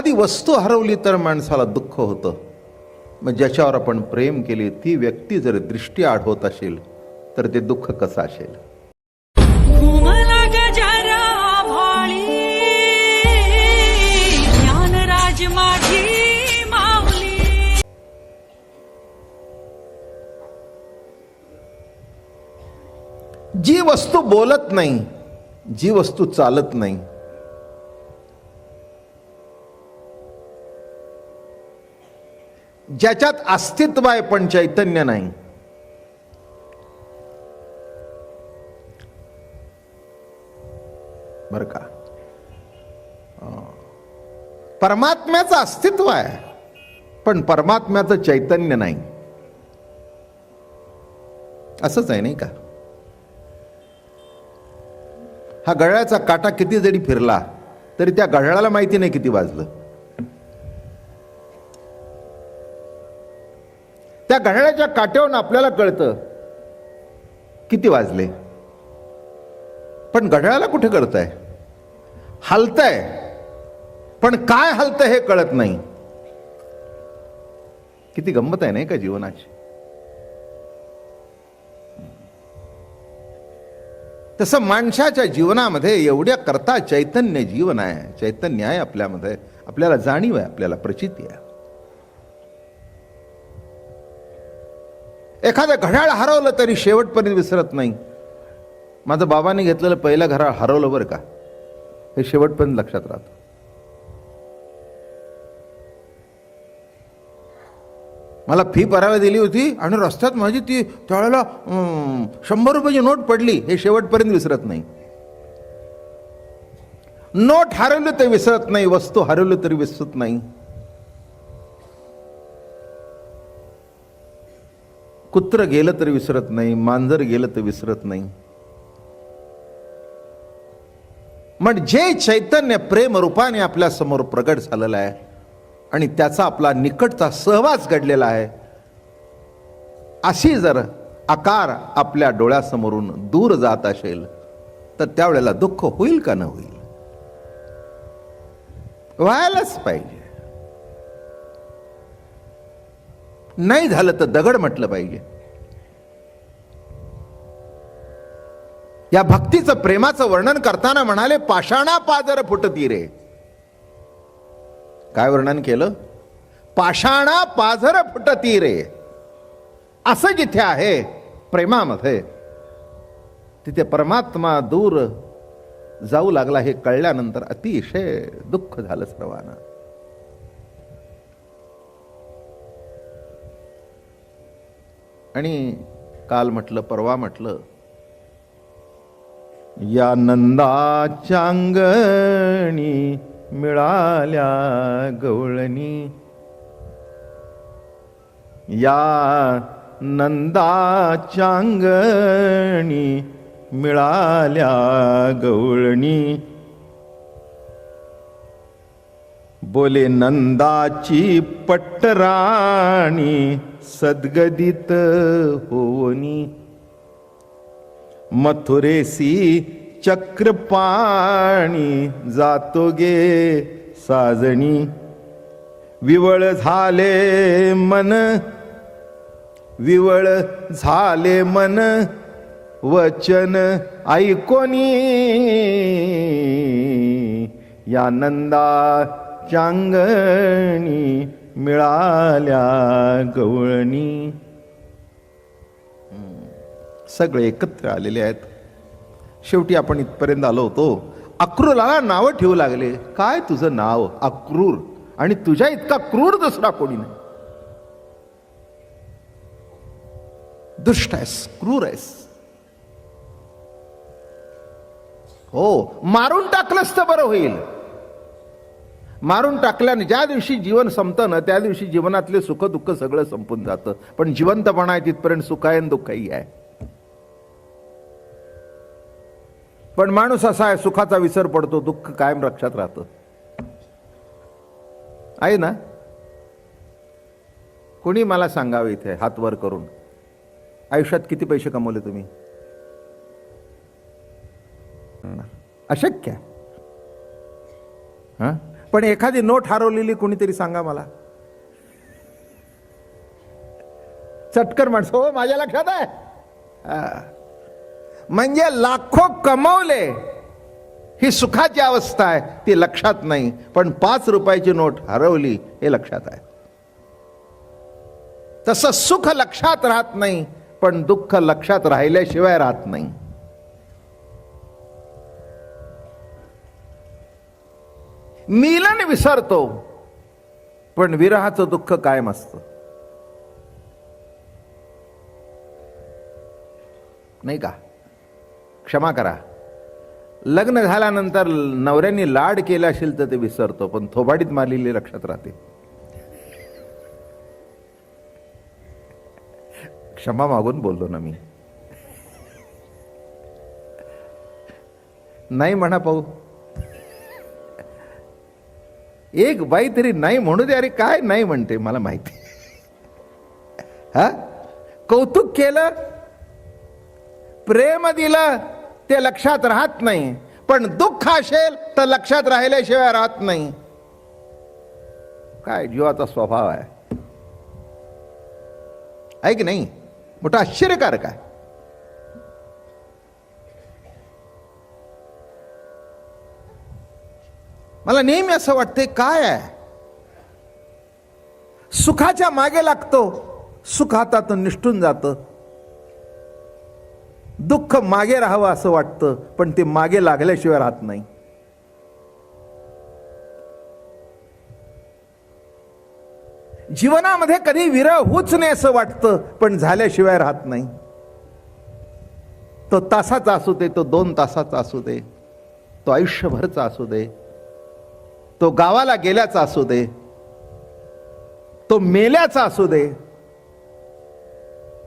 एखादी वस्तू हरवली तर माणसाला दुःख होतं. मग ज्याच्यावर आपण प्रेम केले ती व्यक्ती जर दृष्टी आढवत असेल तर ते दुःख कसं असेल. घुमला गजरा भाळी ज्ञानराज माझी माऊली. जी वस्तू बोलत नाही, जी वस्तू चालत नाही, ज्याच्यात अस्तित्व आहे पण चैतन्य नाही, बर का. परमात्म्याचं अस्तित्व आहे पण परमात्म्याचं चैतन्य नाही. असंच आहे नाही का. हा घड्याळाचा काटा किती जरी फिरला तरी त्या घड्याळाला माहिती नाही किती वाजलं. त्या घड्याळाच्या काट्यावरून आपल्याला कळतं किती वाजले, पण घड्याळाला कुठे कळतंय. हलतंय पण काय हलतंय हे कळत नाही. किती गंमत आहे नाही का जीवनाची. तसं माणसाच्या जीवनामध्ये एवढ्या करता चैतन्य जीवन आहे, चैतन्य आहे आपल्यामध्ये. आपल्याला जाणीव आहे, आपल्याला प्रचिती आहे. एखादं घड्याळ हरवलं तरी शेवटपर्यंत विसरत नाही. माझं बाबांनी घेतलेलं पहिलं घड्याळ हरवलं बरं का, हे शेवटपर्यंत लक्षात राहतं. मला फी भरायला दिली होती आणि रस्त्यात माझी ती त्यावेळेला 100 रुपयाची नोट पडली, हे शेवटपर्यंत विसरत नाही. नोट हरवली तर विसरत नाही, वस्तू हरवली तरी विसरत नाही. कुत्र गेलं तरी विसरत नाही, मांजर गेलं तर विसरत नाही. म्हणजे चैतन्य प्रेम रूपाने आपल्या समोर प्रगट झालेला आहे आणि त्याचा आपला निकटचा सहवास घडलेला आहे. अशी जर आकार आपल्या डोळ्यासमोरून दूर जात असेल तर त्यावेळेला दुःख होईल का न होईल. व्हायलाच पाहिजे. नाही झालं तर दगड म्हटलं पाहिजे. या भक्तीचं प्रेमाचं वर्णन करताना म्हणाले पाषाणा पाजर फुटती रे. काय वर्णन केलं. पाषाणा पाझर फुटती रे. असं जिथे आहे प्रेमामध्ये तिथे परमात्मा दूर जाऊ लागला हे कळल्यानंतर अतिशय दुःख झालं सर्वांना. आणि काल म्हटलं, परवा म्हटलं, या नंदाच्या अंगणी मिळाल्या गवळणी. या नंदाच्या अंगणी मिळाल्या गवळणी. बोले नंदाची पट्टराणी सद्गदित होवनी. मथुरेसी चक्रपाणी जातो गे साजणी. विवळ झाले मन, विवळ झाले मन वचन ऐकोनी. या नंदाच्या अंगणी मिळाल्या गवळणी. सगळे एकत्र आलेले आहेत. शेवटी आपण इथपर्यंत आलो होतो. अक्रूराला नावं ठेवू लागले. काय तुझं नाव अक्रूर, आणि तुझ्या इतका क्रूर दुसरा कोणी नाही. दुष्ट आहेस, क्रूर आहेस. हो, मारून टाकलंस तर बरं होईल. मारून टाकल्याने ज्या दिवशी जीवन संपतं ना त्या दिवशी जीवनातले सुख दुःख सगळं संपून जातं. पण जिवंतपणा आहे तिथपर्यंत सुख आहे आणि दुःखही आहे. पण माणूस असा आहे, सुखाचा विसर पडतो, दुःख कायम लक्षात राहतं. आहे ना. कोणी मला सांगावं इथे हात वर करून, आयुष्यात किती पैसे कमवले तुम्ही? अशक्य. पण एखादी नोट हरवलेली कोणीतरी सांगा मला. चटकन माणसं, हो माझ्या लक्षात आहे. म्हणजे लाखो कमवले ही सुखाची अवस्था आहे, ती लक्षात नाही. पण 5 रुपयाची नोट हरवली हे लक्षात आहे. तसं सुख लक्षात राहत नाही, पण दुःख लक्षात राहिल्याशिवाय राहत नाही. मिलन विसरतो, पण विरहाचं दुःख कायम असतं. नाही का? क्षमा करा, लग्न झाल्यानंतर नवऱ्याने लाड केला असेल तर ते विसरतो, पण थोबाडीत मारलेली लक्षात राहते. क्षमा मागून बोललो ना मी. नाही म्हणा पाहू, एक बाई तरी नाही म्हणू दे. अरे काय नाही म्हणते मला माहिती. हा, कौतुक केलं, प्रेम दिलं, ते लक्षात राहत नाही. पण दुःख असेल तर लक्षात राहिल्याशिवाय राहत नाही. काय जीवाचा स्वभाव आहे, आहे की नाही? मोठं आश्चर्यकारक आहे. मला नेहमी असं वाटते, काय आहे, सुखाच्या मागे लागतो, सुख हातातून निष्ठून जातं. दुःख मागे राहावं असं वाटतं, पण ते मागे लागल्याशिवाय राहत नाही. जीवनामध्ये कधी विरह होऊच नाही असं वाटतं, पण झाल्याशिवाय राहत नाही. तो तासाचा असू दे, तो 2 तासाचा असू दे, तो आयुष्यभरचा असू दे, तो गावाला गेल्याचा असू दे, तो मेल्याचा असू दे,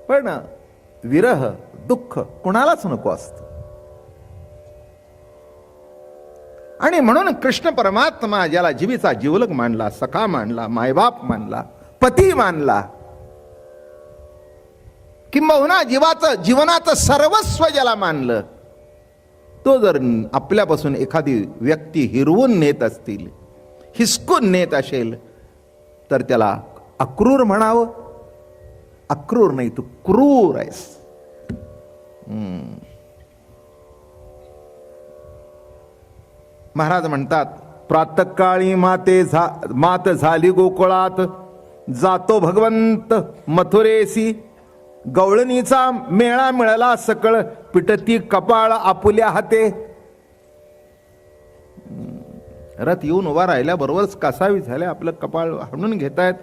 पण विरह दुःख कुणालाच नको असतं. आणि म्हणून कृष्ण परमात्मा ज्याला जीवीचा जीवलग मानला, सखा मानला, मायबाप मानला, पती मानला, किंबहुना जीवनाचं सर्वस्व ज्याला मानलं, तो जर आपल्यापासून एखादी व्यक्ती हिरवून नेत असतील, हिसकून नेत असेल, तर त्याला अक्रूर म्हणावं. अक्रूर नाही, तू क्रूर आहेस. महाराज म्हणतात, प्रातःकाळी मात झाली गोकुळात, जातो भगवंत मथुरेसी, गवळणीचा मेळा मिळाला सकळ, पिटती कपाळ आपुल्या हाते. रथ येऊन उभा राहिल्याबरोबरच कासावी झाल्या, आपलं कपाळ हाणून घेतायत.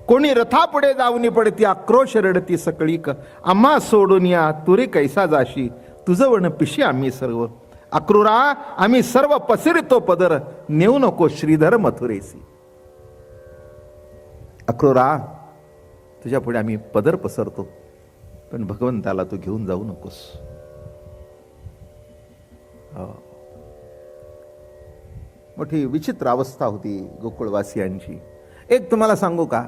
कोणी रथापुढे जाऊनी पडती, आक्रोश रडती सकळीक, आम्हा सोडून या तुरे कैसा जाशी, तुझं वण पिशी आम्ही सर्व. अक्रूरा आम्ही सर्व पसरतो पदर, नेऊ नको श्रीधर मथुरेसी. अक्रूरा तुझ्या पुढे आम्ही पदर पसरतो, पण भगवंताला तू घेऊन जाऊ नकोस. मोठी विचित्र अवस्था होती गोकुळवासियांची. एक तुम्हाला सांगू का,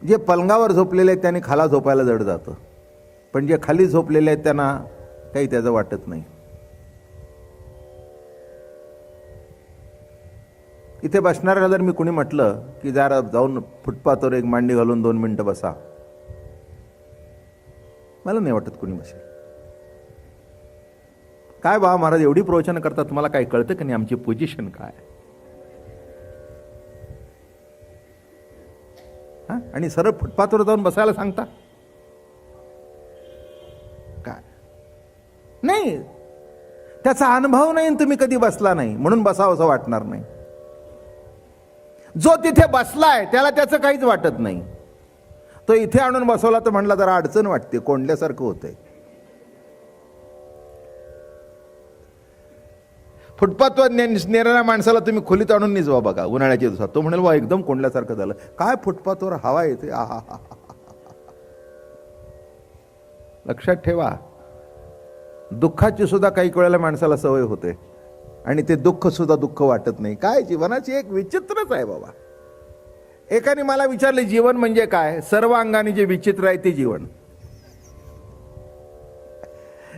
जे पलंगावर झोपलेले आहेत त्यांनी खाला झोपायला जड जातं, पण जे खाली झोपलेले आहेत त्यांना काही त्याचं वाटत नाही. इथे बसणाऱ्याला जर मी कुणी म्हटलं की जरा जाऊन फुटपाथवर एक मांडी घालून 2 मिनिटं बसा, मला नाही वाटत कुणी बसेल. काय बा महाराज एवढी प्रवचन करता, तुम्हाला काय कळतं की नाही आमची पोझिशन काय? आणि सरळ फुटपाथवर जाऊन बसायला सांगता काय? नाही, त्याचा अनुभव नाही, तुम्ही कधी बसला नाही म्हणून बसावं असं वाटणार नाही. जो तिथे बसलाय त्याला त्याचं काहीच वाटत नाही. तो इथे आणून बसवला तर म्हणला जरा अडचण वाटते, कोंडल्यासारखं होतंय. फुटपाथवर नेणाऱ्या माणसाला तुम्ही खोलीत आणून निजवा बघा उन्हाळ्याच्या दिवसात, तो म्हणेल वा एकदम कोंडल्यासारखं झालं. काय फुटपाथवर हवा येते, आहा. लक्षात ठेवा, दुःखाची सुद्धा काही वेळेला माणसाला सवय होते आणि ते दुःख सुद्धा दुःख वाटत नाही. काय जीवनाची एक विचित्रच आहे बाबा. एकाने मला विचारले जीवन म्हणजे काय? सर्व अंगाने जे विचित्र आहे ते जीवन.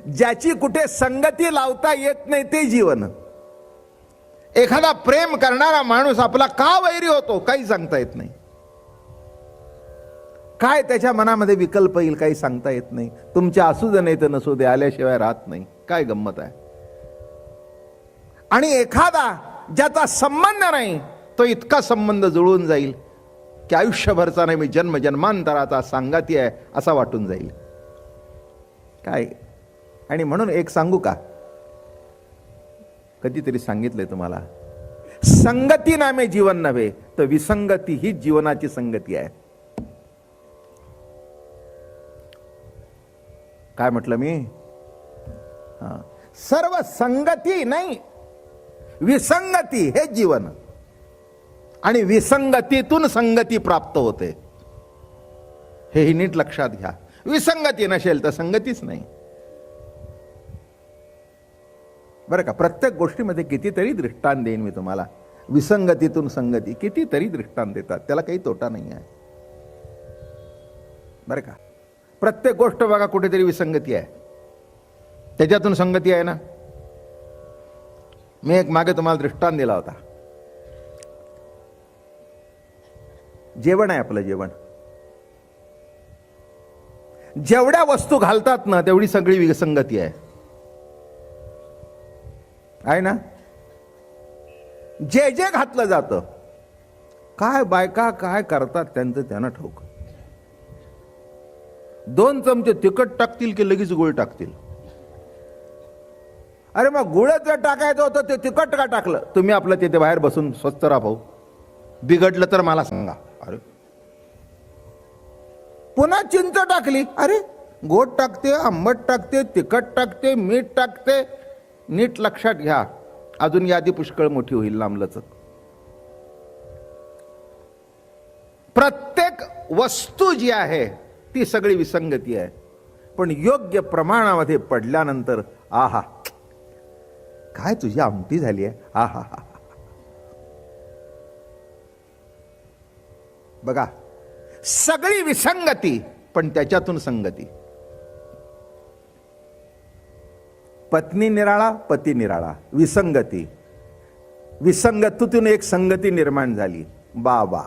ज्याची कुठे संगती लावता येत नाही ते जीवन. एखादा प्रेम करणारा माणूस आपला का वैरी होतो काही सांगता येत नाही. काय त्याच्या मनामध्ये विकल्प येईल काही सांगता येत नाही. तुमच्या असू दे नाही तर नसू दे आल्याशिवाय राहत नाही. काय गंमत आहे. आणि एखादा ज्याचा संबंध नाही तो इतका संबंध जुळून जाईल की आयुष्यभरचा नाही मी जन्मजन्मांतराचा सांगाती आहे असा वाटून जाईल. काय. आणि म्हणून एक सांगू का, कधीतरी सांगितलंय तुम्हाला, संगती नामे जीवन नव्हे तर विसंगती ही जीवनाची संगती आहे. काय म्हटलं मी. सर्व संगती नाही विसंगती हे जीवन, आणि विसंगतीतून संगती प्राप्त होते. हेही नीट लक्षात घ्या. विसंगती नसेल तर संगतीच नाही. बरं का. प्रत्येक गोष्टीमध्ये कितीतरी दृष्टांत देईन मी तुम्हाला. विसंगतीतून संगती कितीतरी दृष्टांत देतात, त्याला काही तोटा नाही आहे. बरं का. प्रत्येक गोष्ट बघा कुठेतरी विसंगती आहे, त्याच्यातून संगती आहे ना. मी एक मागे तुम्हाला दृष्टांत दिला होता. जेवण आहे आपलं. जेवण जेवढ्या वस्तू घालतात ना तेवढी सगळी विसंगती आहे ना. जे जे घातलं जातं, काय बायका काय करतात त्यांचं त्यांना ठाऊक. 2 चमचे तिखट टाकतील की लगेच गुळ टाकतील. अरे मग गुळच जर टाकायचं होतं ते तिखट का टाकलं. तुम्ही आपलं तिथे बाहेर बसून स्वस्त राहा भाऊ. बिघडलं तर मला सांगा. अरे पुन्हा चिंच टाकली. अरे गोड टाकते, आंबट टाकते, तिखट टाकते, मीठ टाकते. नीट लक्षात घ्या, अजून यादी पुष्कळ मोठी होईल लांबलचक. प्रत्येक वस्तू जी आहे ती सगळी विसंगती आहे. पण योग्य प्रमाणामध्ये पडल्यानंतर आहा काय तुझी आमटी झाली आहे. आहा हा. बघा सगळी विसंगती पण त्याच्यातून संगती. पत्नी निराळा, पती निराळा, विसंगती. विसंगतीतून एक संगती निर्माण झाली. बाबा